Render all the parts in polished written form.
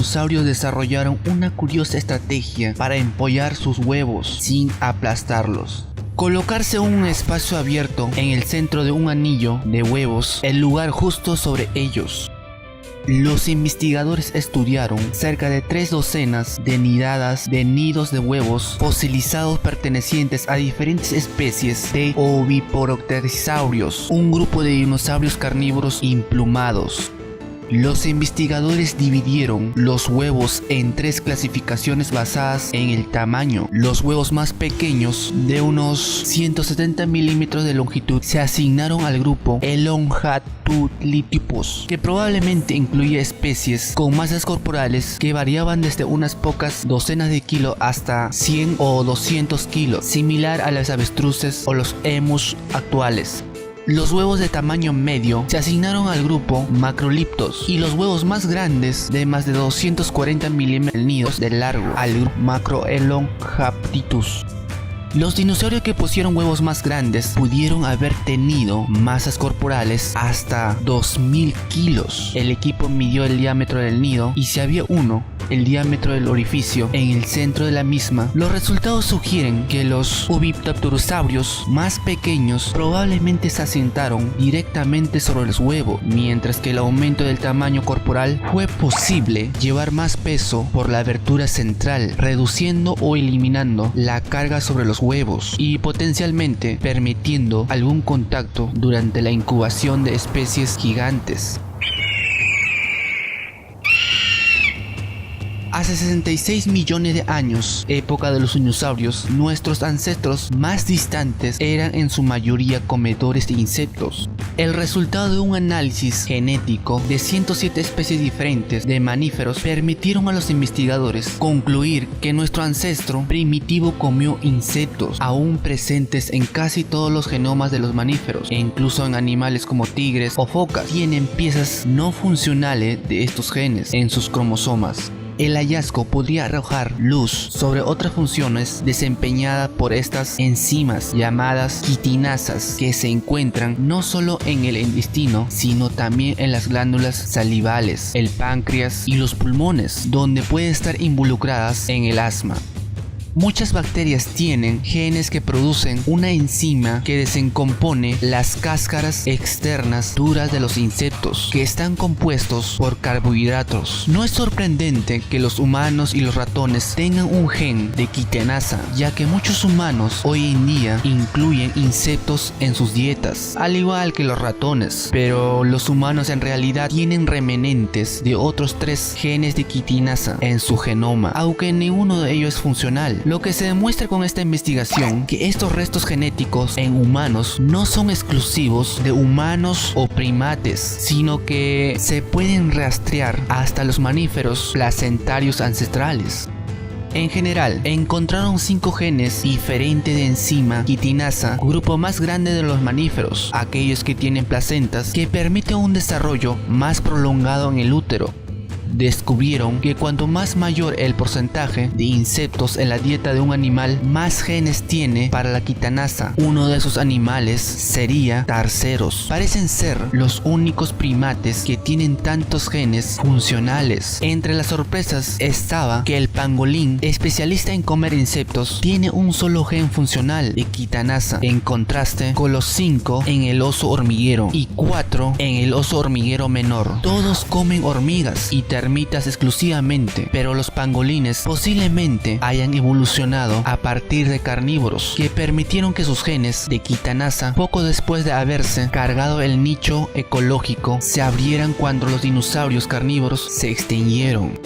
dinosaurios desarrollaron una curiosa estrategia para empollar sus huevos sin aplastarlos. Colocarse un espacio abierto en el centro de un anillo de huevos, el lugar justo sobre ellos. Los investigadores estudiaron cerca de 3 docenas de nidadas de nidos de huevos fosilizados pertenecientes a diferentes especies de oviporopterosaurios, un grupo de dinosaurios carnívoros implumados. Los investigadores dividieron los huevos en 3 clasificaciones basadas en el tamaño. Los huevos más pequeños, de unos 170 milímetros de longitud, se asignaron al grupo Elongathulithiopus, que probablemente incluía especies con masas corporales que variaban desde unas pocas docenas de kilos hasta 100 o 200 kilos, similar a las avestruces o los emus actuales. Los huevos de tamaño medio se asignaron al grupo Macroliptos y los huevos más grandes, de más de 240 milímetros de largo, al grupo Macroelongaphilus. Los dinosaurios que pusieron huevos más grandes pudieron haber tenido masas corporales hasta 2000 kilos. El equipo midió el diámetro del nido y si había uno, el diámetro del orificio en el centro de la misma. Los resultados sugieren que los ovipositorisaurios más pequeños probablemente se asentaron directamente sobre los huevos, mientras que el aumento del tamaño corporal fue posible llevar más peso por la abertura central, reduciendo o eliminando la carga sobre los huevos y potencialmente permitiendo algún contacto durante la incubación de especies gigantes. Hace 66 millones de años, época de los dinosaurios, nuestros ancestros más distantes eran en su mayoría comedores de insectos. El resultado de un análisis genético de 107 especies diferentes de mamíferos permitieron a los investigadores concluir que nuestro ancestro primitivo comió insectos aún presentes en casi todos los genomas de los mamíferos, e incluso en animales como tigres o focas tienen piezas no funcionales de estos genes en sus cromosomas. El hallazgo podría arrojar luz sobre otras funciones desempeñadas por estas enzimas llamadas quitinasas, que se encuentran no solo en el intestino, sino también en las glándulas salivales, el páncreas y los pulmones, donde pueden estar involucradas en el asma. Muchas bacterias tienen genes que producen una enzima que desencompone las cáscaras externas duras de los insectos, que están compuestos por carbohidratos. No es sorprendente que los humanos y los ratones tengan un gen de quitinasa, ya que muchos humanos hoy en día incluyen insectos en sus dietas, al igual que los ratones, pero los humanos en realidad tienen remanentes de otros 3 genes de quitinasa en su genoma, aunque ninguno de ellos es funcional. Lo que se demuestra con esta investigación que estos restos genéticos en humanos no son exclusivos de humanos o primates, sino que se pueden rastrear hasta los mamíferos placentarios ancestrales. En general, encontraron 5 genes diferentes de enzima quitinasa, grupo más grande de los mamíferos, aquellos que tienen placentas, que permiten un desarrollo más prolongado en el útero. Descubrieron que cuanto más mayor el porcentaje de insectos en la dieta de un animal, más genes tiene para la quitinasa. Uno de esos animales sería tarceros. Parecen ser los únicos primates que tienen tantos genes funcionales. Entre las sorpresas estaba que el pangolín, especialista en comer insectos, tiene un solo gen funcional de quitinasa, en contraste con los 5 en el oso hormiguero y 4 en el oso hormiguero menor. Todos comen hormigas y termitas exclusivamente, pero los pangolines posiblemente hayan evolucionado a partir de carnívoros que permitieron que sus genes de quitinasa, poco después de haberse cargado el nicho ecológico, se abrieran cuando los dinosaurios carnívoros se extinguieron.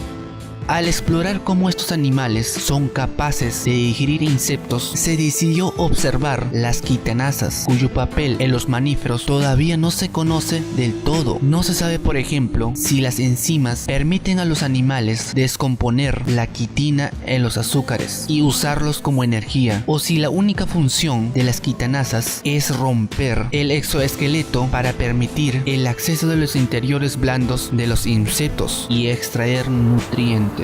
Al explorar cómo estos animales son capaces de digerir insectos, se decidió observar las quitinasas, cuyo papel en los mamíferos todavía no se conoce del todo. No se sabe, por ejemplo, si las enzimas permiten a los animales descomponer la quitina en los azúcares y usarlos como energía, o si la única función de las quitinasas es romper el exoesqueleto para permitir el acceso de los interiores blandos de los insectos y extraer nutrientes.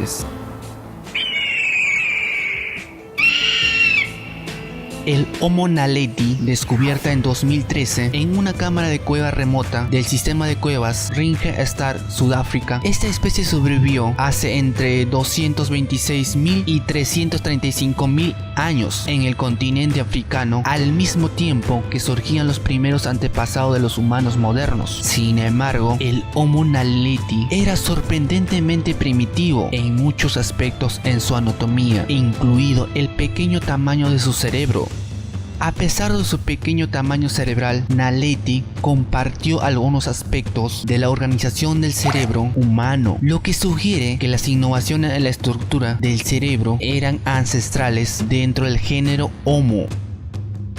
el Homo naledi, descubierta en 2013 en una cámara de cueva remota del sistema de cuevas Ringe-Star, Sudáfrica. Esta especie sobrevivió hace entre 226.000 y 335.000 años en el continente africano, al mismo tiempo que surgían los primeros antepasados de los humanos modernos. Sin embargo, el Homo naledi era sorprendentemente primitivo en muchos aspectos en su anatomía, incluido el pequeño tamaño de su cerebro. A pesar de su pequeño tamaño cerebral, Naledi compartió algunos aspectos de la organización del cerebro humano, lo que sugiere que las innovaciones en la estructura del cerebro eran ancestrales dentro del género Homo.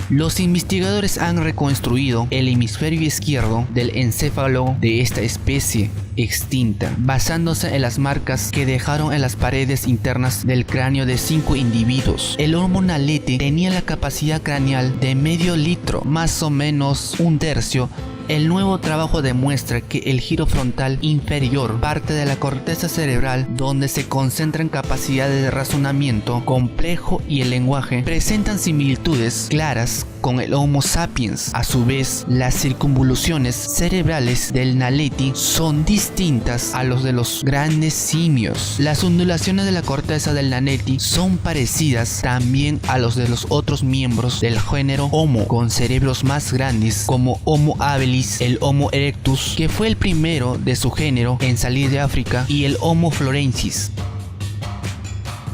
Los investigadores han reconstruido el hemisferio izquierdo del encéfalo de esta especie extinta, basándose en las marcas que dejaron en las paredes internas del cráneo de 5 individuos. El Homo naledi tenía la capacidad craneal de medio litro, más o menos un tercio. El nuevo trabajo demuestra que el giro frontal inferior, parte de la corteza cerebral donde se concentran capacidades de razonamiento complejo y el lenguaje, presentan similitudes claras con el Homo sapiens. A su vez, las circunvoluciones cerebrales del naledi son distintas a los de los grandes simios. Las ondulaciones de la corteza del naledi son parecidas también a los de los otros miembros del género Homo, con cerebros más grandes como Homo habilis, el Homo erectus, que fue el primero de su género en salir de África, y el Homo florensis.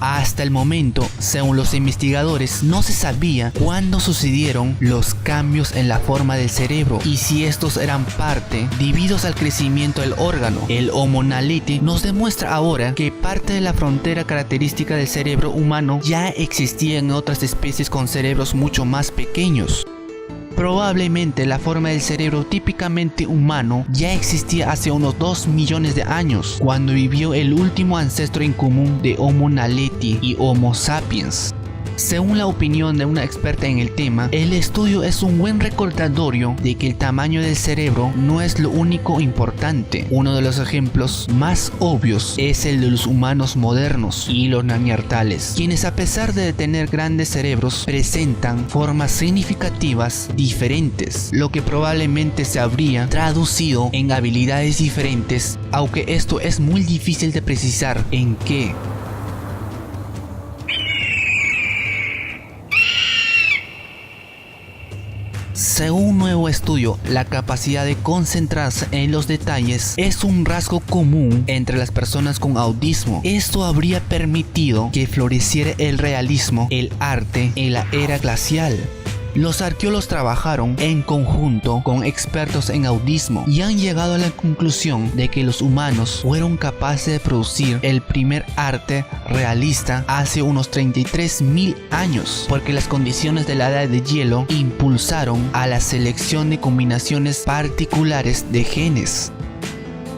Hasta el momento, según los investigadores, no se sabía cuándo sucedieron los cambios en la forma del cerebro y si estos eran parte debidos al crecimiento del órgano. El Homo naledi nos demuestra ahora que parte de la frontera característica del cerebro humano ya existía en otras especies con cerebros mucho más pequeños. Probablemente la forma del cerebro típicamente humano ya existía hace unos 2 millones de años, cuando vivió el último ancestro en común de Homo naledi y Homo sapiens. Según la opinión de una experta en el tema, el estudio es un buen recordatorio de que el tamaño del cerebro no es lo único importante. Uno de los ejemplos más obvios es el de los humanos modernos y los neandertales, quienes a pesar de tener grandes cerebros presentan formas significativas diferentes, lo que probablemente se habría traducido en habilidades diferentes, aunque esto es muy difícil de precisar en qué. Según un nuevo estudio, la capacidad de concentrarse en los detalles es un rasgo común entre las personas con autismo. Esto habría permitido que floreciera el realismo, el arte en la era glacial. Los arqueólogos trabajaron en conjunto con expertos en autismo y han llegado a la conclusión de que los humanos fueron capaces de producir el primer arte realista hace unos 33.000 años, porque las condiciones de la edad de hielo impulsaron a la selección de combinaciones particulares de genes.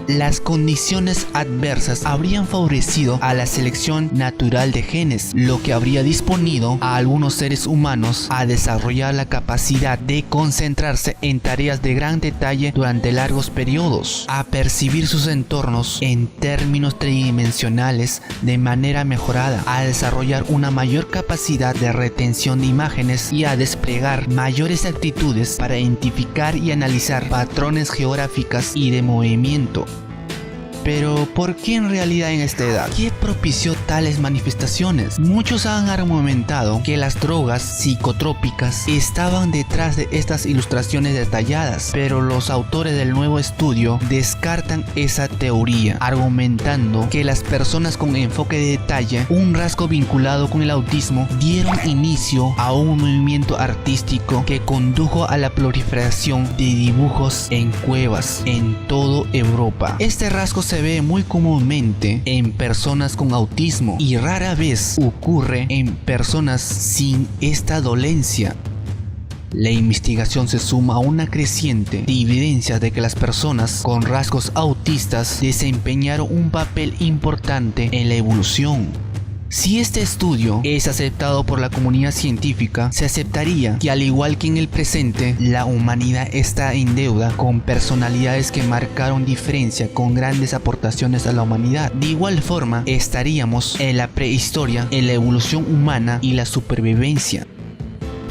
Las condiciones adversas habrían favorecido a la selección natural de genes, lo que habría disponido a algunos seres humanos a desarrollar la capacidad de concentrarse en tareas de gran detalle durante largos periodos, a percibir sus entornos en términos tridimensionales de manera mejorada, a desarrollar una mayor capacidad de retención de imágenes y a desplegar mayores aptitudes para identificar y analizar patrones geográficos y de movimiento. Pero ¿por qué en realidad en esta edad? ¿Qué propició tales manifestaciones? Muchos han argumentado que las drogas psicotrópicas estaban detrás de estas ilustraciones detalladas, pero los autores del nuevo estudio descartan esa teoría, argumentando que las personas con enfoque de detalle, un rasgo vinculado con el autismo, dieron inicio a un movimiento artístico que condujo a la proliferación de dibujos en cuevas en toda Europa. Este rasgo se ve muy comúnmente en personas con autismo y rara vez ocurre en personas sin esta dolencia. La investigación se suma a una creciente evidencia de que las personas con rasgos autistas desempeñaron un papel importante en la evolución. Si este estudio es aceptado por la comunidad científica, se aceptaría que al igual que en el presente, la humanidad está en deuda con personalidades que marcaron diferencia con grandes aportaciones a la humanidad. De igual forma, estaríamos en la prehistoria, en la evolución humana y la supervivencia.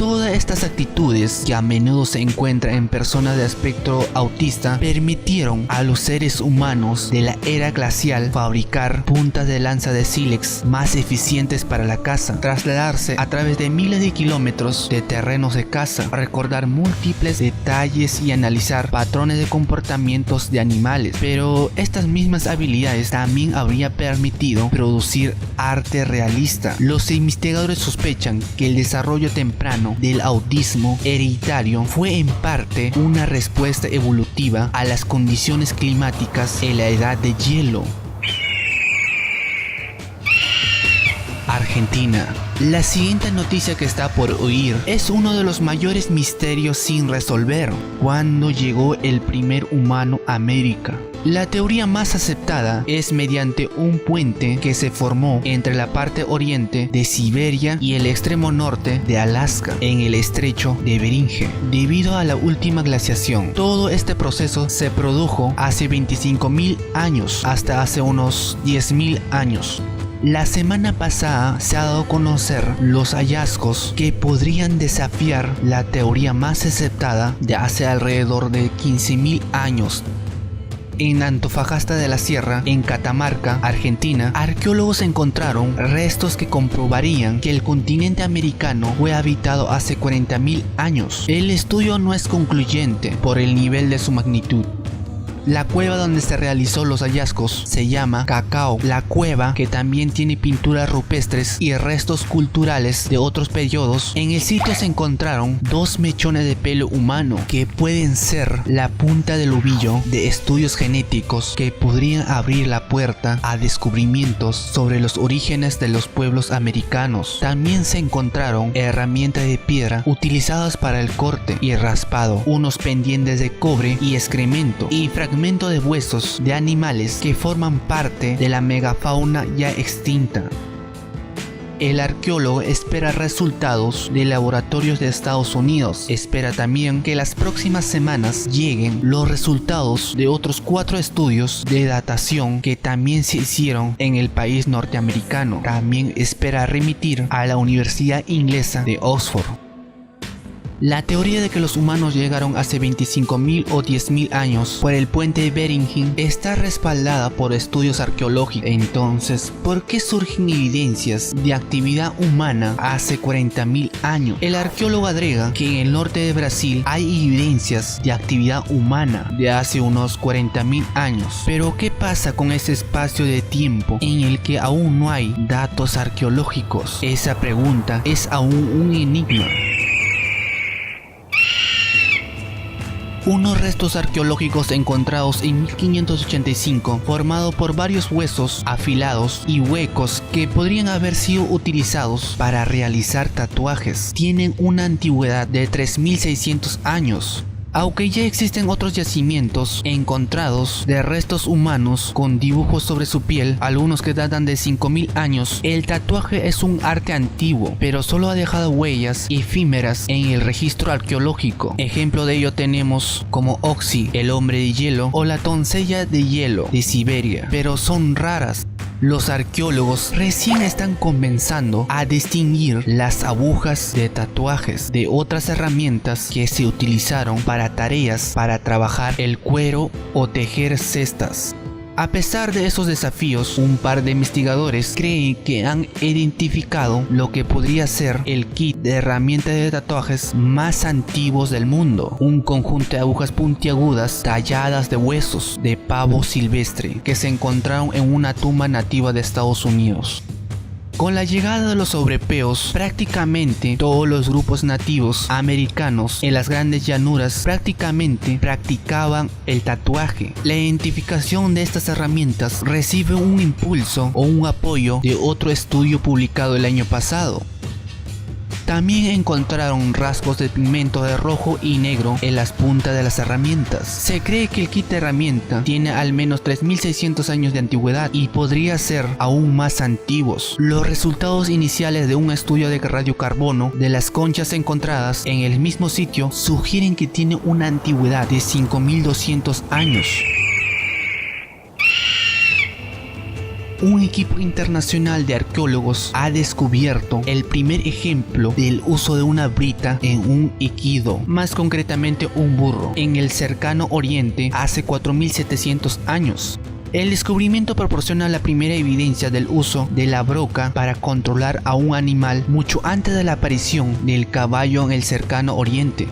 Todas estas actitudes, que a menudo se encuentran en personas de espectro autista, permitieron a los seres humanos de la era glacial fabricar puntas de lanza de sílex más eficientes para la caza, trasladarse a través de miles de kilómetros de terrenos de caza, recordar múltiples detalles y analizar patrones de comportamientos de animales. Pero estas mismas habilidades también habrían permitido producir arte realista. Los investigadores sospechan que el desarrollo temprano del autismo hereditario fue en parte una respuesta evolutiva a las condiciones climáticas en la edad de hielo. Argentina. La siguiente noticia que está por oír es uno de los mayores misterios sin resolver. ¿Cuándo llegó el primer humano a América? La teoría más aceptada es mediante un puente que se formó entre la parte oriente de Siberia y el extremo norte de Alaska, en el estrecho de Bering. Debido a la última glaciación, todo este proceso se produjo hace 25.000 años hasta hace unos 10.000 años. La semana pasada se ha dado a conocer los hallazgos que podrían desafiar la teoría más aceptada de hace alrededor de 15.000 años. En Antofagasta de la Sierra, en Catamarca, Argentina, arqueólogos encontraron restos que comprobarían que el continente americano fue habitado hace 40.000 años. El estudio no es concluyente por el nivel de su magnitud. La cueva donde se realizó los hallazgos se llama Cacao. La cueva, que también tiene pinturas rupestres y restos culturales de otros periodos. En el sitio se encontraron 2 mechones de pelo humano que pueden ser la punta del ovillo de estudios genéticos que podrían abrir la puerta a descubrimientos sobre los orígenes de los pueblos americanos. También se encontraron herramientas de piedra utilizadas para el corte y raspado, unos pendientes de cobre y excremento y fragmentos de huesos de animales que forman parte de la megafauna ya extinta. El arqueólogo espera resultados de laboratorios de Estados Unidos. Espera también que las próximas semanas lleguen los resultados de otros 4 estudios de datación que también se hicieron en el país norteamericano. También espera remitir a la Universidad Inglesa de Oxford. La teoría de que los humanos llegaron hace 25.000 o 10.000 años por el puente de Bering está respaldada por estudios arqueológicos. Entonces, ¿por qué surgen evidencias de actividad humana hace 40.000 años? El arqueólogo agrega que en el norte de Brasil hay evidencias de actividad humana de hace unos 40.000 años. Pero ¿qué pasa con ese espacio de tiempo en el que aún no hay datos arqueológicos? Esa pregunta es aún un enigma. Unos restos arqueológicos encontrados en 1585, formados por varios huesos afilados y huecos que podrían haber sido utilizados para realizar tatuajes, tienen una antigüedad de 3.600 años. Aunque ya existen otros yacimientos encontrados de restos humanos con dibujos sobre su piel, algunos que datan de 5.000 años, el tatuaje es un arte antiguo, pero solo ha dejado huellas efímeras en el registro arqueológico. Ejemplo de ello tenemos como Oxy, el hombre de hielo, o la doncella de hielo de Siberia, pero son raras. Los arqueólogos recién están comenzando a distinguir las agujas de tatuajes de otras herramientas que se utilizaron para tareas para trabajar el cuero o tejer cestas. A pesar de esos desafíos, un par de investigadores creen que han identificado lo que podría ser el kit de herramientas de tatuajes más antiguos del mundo, un conjunto de agujas puntiagudas talladas de huesos de pavo silvestre que se encontraron en una tumba nativa de Estados Unidos. Con la llegada de los europeos, prácticamente todos los grupos nativos americanos en las grandes llanuras practicaban el tatuaje. La identificación de estas herramientas recibe un impulso o un apoyo de otro estudio publicado el año pasado. También encontraron rasgos de pigmento de rojo y negro en las puntas de las herramientas. Se cree que el kit de herramienta tiene al menos 3.600 años de antigüedad y podría ser aún más antiguos. Los resultados iniciales de un estudio de radiocarbono de las conchas encontradas en el mismo sitio sugieren que tiene una antigüedad de 5.200 años. un equipo internacional de arqueólogos ha descubierto el primer ejemplo del uso de una brita en un equido, más concretamente un burro, en el cercano Oriente hace 4700 años. El descubrimiento proporciona la primera evidencia del uso de la broca para controlar a un animal mucho antes de la aparición del caballo en el cercano Oriente.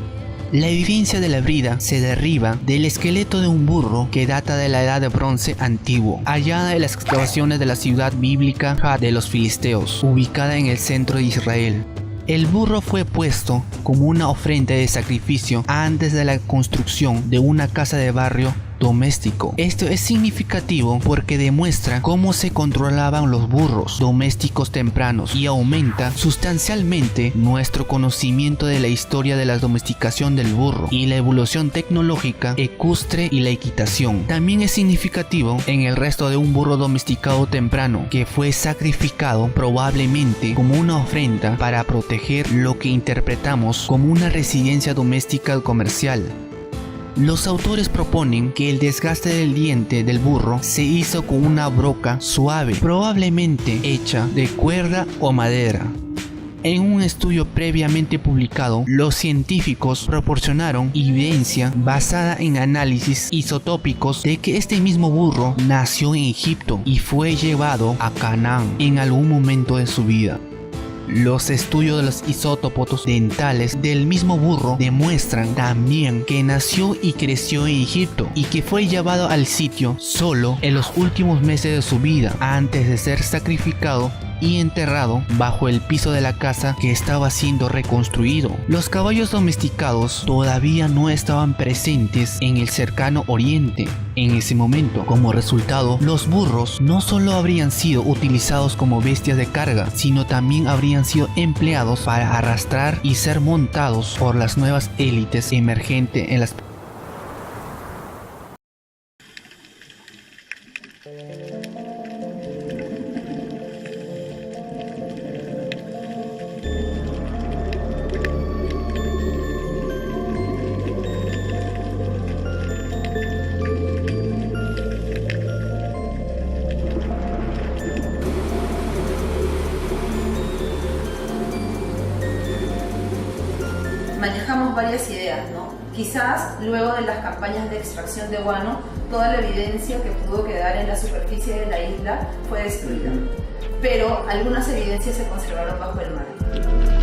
La evidencia de la brida se deriva del esqueleto de un burro que data de la edad de bronce antiguo, hallada en las excavaciones de la ciudad bíblica de los filisteos, ubicada en el centro de Israel. El burro fue puesto como una ofrenda de sacrificio antes de la construcción de una casa de barrio doméstico. Esto es significativo porque demuestra cómo se controlaban los burros domésticos tempranos y aumenta sustancialmente nuestro conocimiento de la historia de la domesticación del burro y la evolución tecnológica ecuestre y la equitación. También es significativo en el resto de un burro domesticado temprano que fue sacrificado probablemente como una ofrenda para proteger lo que interpretamos como una residencia doméstica comercial. Los autores proponen que el desgaste del diente del burro se hizo con una broca suave, probablemente hecha de cuerda o madera. En un estudio previamente publicado, los científicos proporcionaron evidencia basada en análisis isotópicos de que este mismo burro nació en Egipto y fue llevado a Canaán en algún momento de su vida. Los estudios de los isótopos dentales del mismo burro demuestran también que nació y creció en Egipto y que fue llevado al sitio solo en los últimos meses de su vida antes de ser sacrificado y enterrado bajo el piso de la casa que estaba siendo reconstruido. Los caballos domesticados todavía no estaban presentes en el cercano Oriente en ese momento. Como resultado, los burros no solo habrían sido utilizados como bestias de carga, sino también habrían sido empleados para arrastrar y ser montados por las nuevas élites emergentes en las manejamos varias ideas, ¿no? Quizás luego de las campañas de extracción de guano, toda la evidencia que pudo quedar en la superficie de la isla fue destruida, pero algunas evidencias se conservaron bajo el mar.